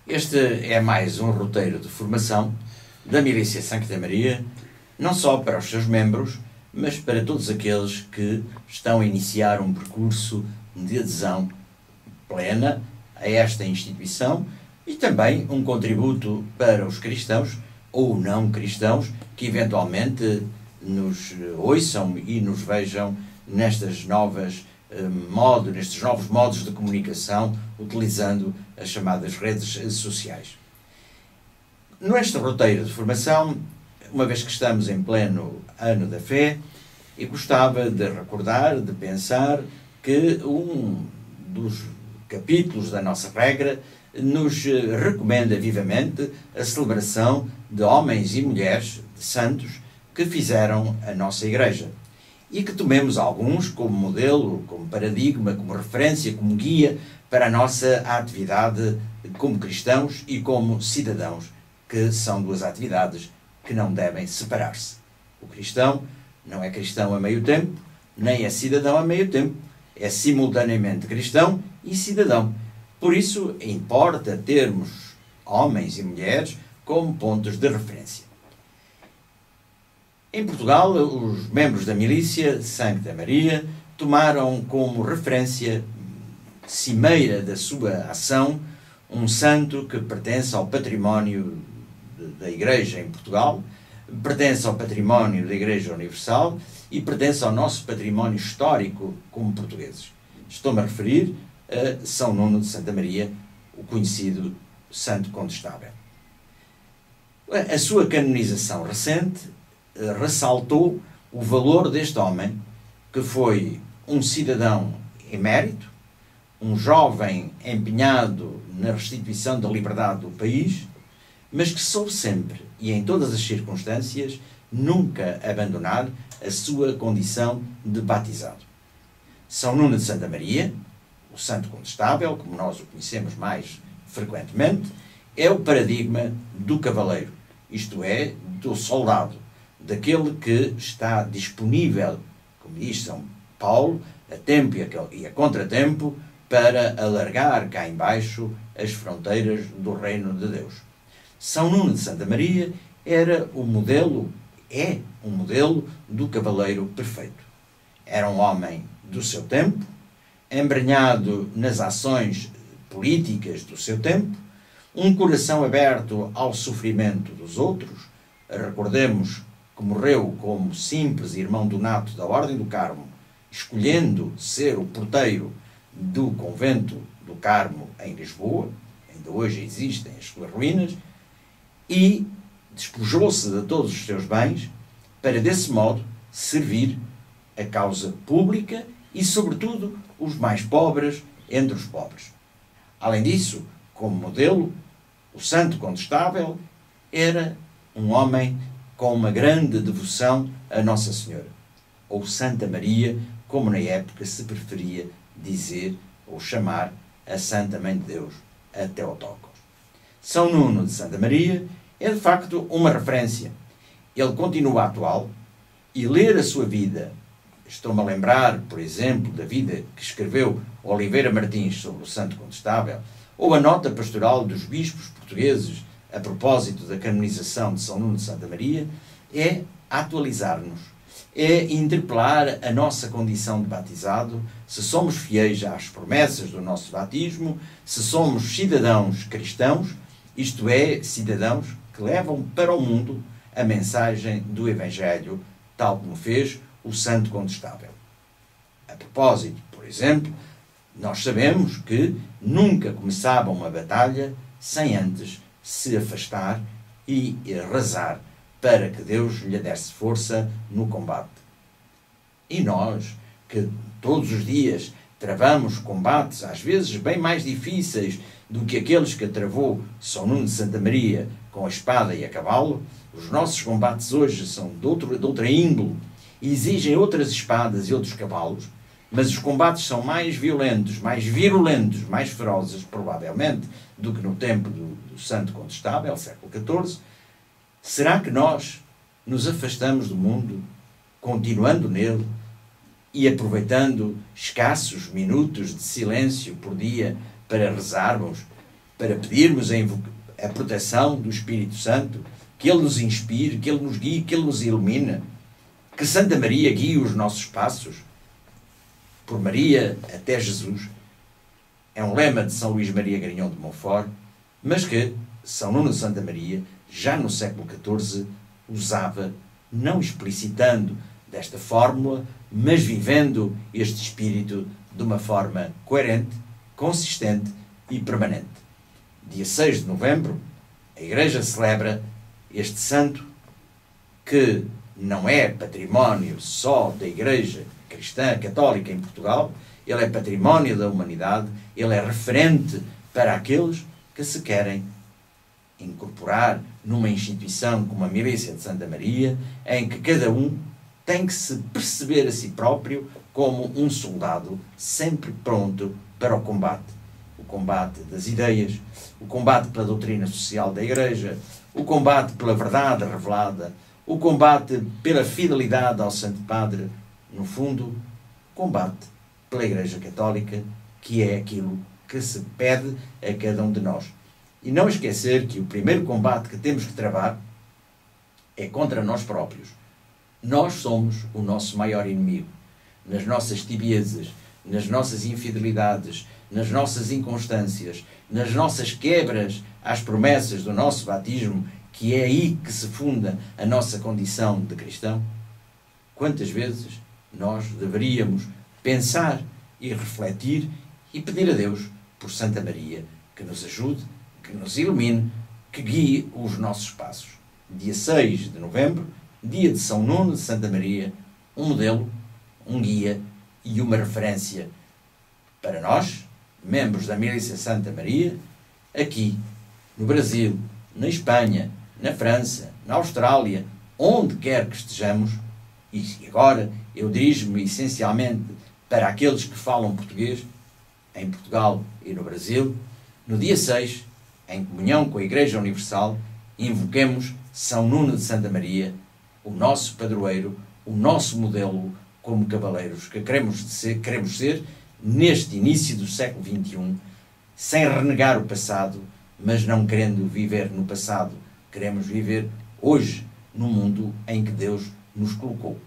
Este é mais um roteiro de formação da Milícia Sancta Maria, não só para os seus membros, mas para todos aqueles que estão a iniciar um percurso de adesão plena a esta instituição e também um contributo para os cristãos ou não cristãos que eventualmente nos ouçam e nos vejam nestes novos modos de comunicação, utilizando as chamadas redes sociais. Neste roteiro de formação, uma vez que estamos em pleno ano da fé, eu gostava de recordar, de pensar que um dos capítulos da nossa regra nos recomenda vivamente a celebração de homens e mulheres, de santos, que fizeram a nossa Igreja. E que tomemos alguns como modelo, como paradigma, como referência, como guia para a nossa atividade como cristãos e como cidadãos, que são duas atividades que não devem separar-se. O cristão não é cristão a meio tempo, nem é cidadão a meio tempo. É simultaneamente cristão e cidadão. Por isso, importa termos homens e mulheres como pontos de referência. Em Portugal, os membros da Milícia Sancta Maria tomaram como referência cimeira da sua ação um santo que pertence ao património da Igreja em Portugal, pertence ao património da Igreja Universal e pertence ao nosso património histórico como portugueses. Estou-me a referir a São Nuno de Santa Maria, o conhecido Santo Condestável. A sua canonização recente ressaltou o valor deste homem, que foi um cidadão emérito, um jovem empenhado na restituição da liberdade do país, mas que soube sempre, e em todas as circunstâncias, nunca abandonar a sua condição de batizado. São Nuno de Santa Maria, o Santo Condestável, como nós o conhecemos mais frequentemente, é o paradigma do cavaleiro, isto é, do soldado, daquele que está disponível, como diz São Paulo, a tempo e a contratempo, para alargar cá embaixo as fronteiras do reino de Deus. São Nuno de Santa Maria era o modelo, é um modelo do cavaleiro perfeito. Era um homem do seu tempo, embrenhado nas ações políticas do seu tempo, um coração aberto ao sofrimento dos outros. Recordemos que morreu como simples irmão donato da Ordem do Carmo, escolhendo ser o porteiro do convento do Carmo em Lisboa, ainda hoje existem as suas ruínas, e despojou-se de todos os seus bens para, desse modo, servir a causa pública e, sobretudo, os mais pobres entre os pobres. Além disso, como modelo, o Santo Condestável era um homem com uma grande devoção a Nossa Senhora, ou Santa Maria, como na época se preferia dizer ou chamar a Santa Mãe de Deus, a Theotokos. São Nuno de Santa Maria é de facto uma referência. Ele continua atual e ler a sua vida, estou-me a lembrar, por exemplo, da vida que escreveu Oliveira Martins sobre o Santo Condestável, ou a nota pastoral dos bispos portugueses a propósito da canonização de São Nuno de Santa Maria, é atualizar-nos, é interpelar a nossa condição de batizado, se somos fiéis às promessas do nosso batismo, se somos cidadãos cristãos, isto é, cidadãos que levam para o mundo a mensagem do Evangelho, tal como fez o Santo Condestável. A propósito, por exemplo, nós sabemos que nunca começava uma batalha sem antes se afastar e rezar para que Deus lhe desse força no combate. E nós, que todos os dias travamos combates, às vezes bem mais difíceis do que aqueles que travou São Nuno de Santa Maria com a espada e a cavalo, os nossos combates hoje são de outra índole, exigem outras espadas e outros cavalos, mas os combates são mais violentos, mais virulentos, mais ferozes, provavelmente, do que no tempo do Santo Condestável, século XIV. Será que nós nos afastamos do mundo, continuando nele e aproveitando escassos minutos de silêncio por dia para rezarmos, para pedirmos a proteção do Espírito Santo, que Ele nos inspire, que Ele nos guie, que Ele nos ilumine, que Santa Maria guie os nossos passos, por Maria até Jesus. É um lema de São Luís Maria Grignion de Montfort, mas que São Nuno de Santa Maria, já no século XIV, usava, não explicitando desta fórmula, mas vivendo este espírito de uma forma coerente, consistente e permanente. Dia 6 de novembro, a Igreja celebra este santo que não é património só da Igreja cristã católica em Portugal, ele é património da humanidade, ele é referente para aqueles que se querem incorporar numa instituição como a Milícia de Santa Maria, em que cada um tem que se perceber a si próprio como um soldado sempre pronto para o combate. O combate das ideias, o combate pela doutrina social da Igreja, o combate pela verdade revelada, o combate pela fidelidade ao Santo Padre, no fundo, o combate pela Igreja Católica, que é aquilo que se pede a cada um de nós. E não esquecer que o primeiro combate que temos que travar é contra nós próprios. Nós somos o nosso maior inimigo. Nas nossas tibiezas, nas nossas infidelidades, nas nossas inconstâncias, nas nossas quebras às promessas do nosso batismo, que é aí que se funda a nossa condição de cristão. Quantas vezes nós deveríamos pensar e refletir e pedir a Deus por Santa Maria que nos ajude, que nos ilumine, que guie os nossos passos. Dia 6 de novembro, dia de São Nuno de Santa Maria, um modelo, um guia e uma referência para nós, membros da Milícia Santa Maria, aqui no Brasil, na Espanha, na França, na Austrália, onde quer que estejamos. E agora eu dirijo-me essencialmente para aqueles que falam português, em Portugal e no Brasil. No dia 6, em comunhão com a Igreja Universal, invoquemos São Nuno de Santa Maria, o nosso padroeiro, o nosso modelo como cavaleiros que queremos ser neste início do século XXI, sem renegar o passado, mas não querendo viver no passado. Queremos viver hoje, no mundo em que Deus nos colocou.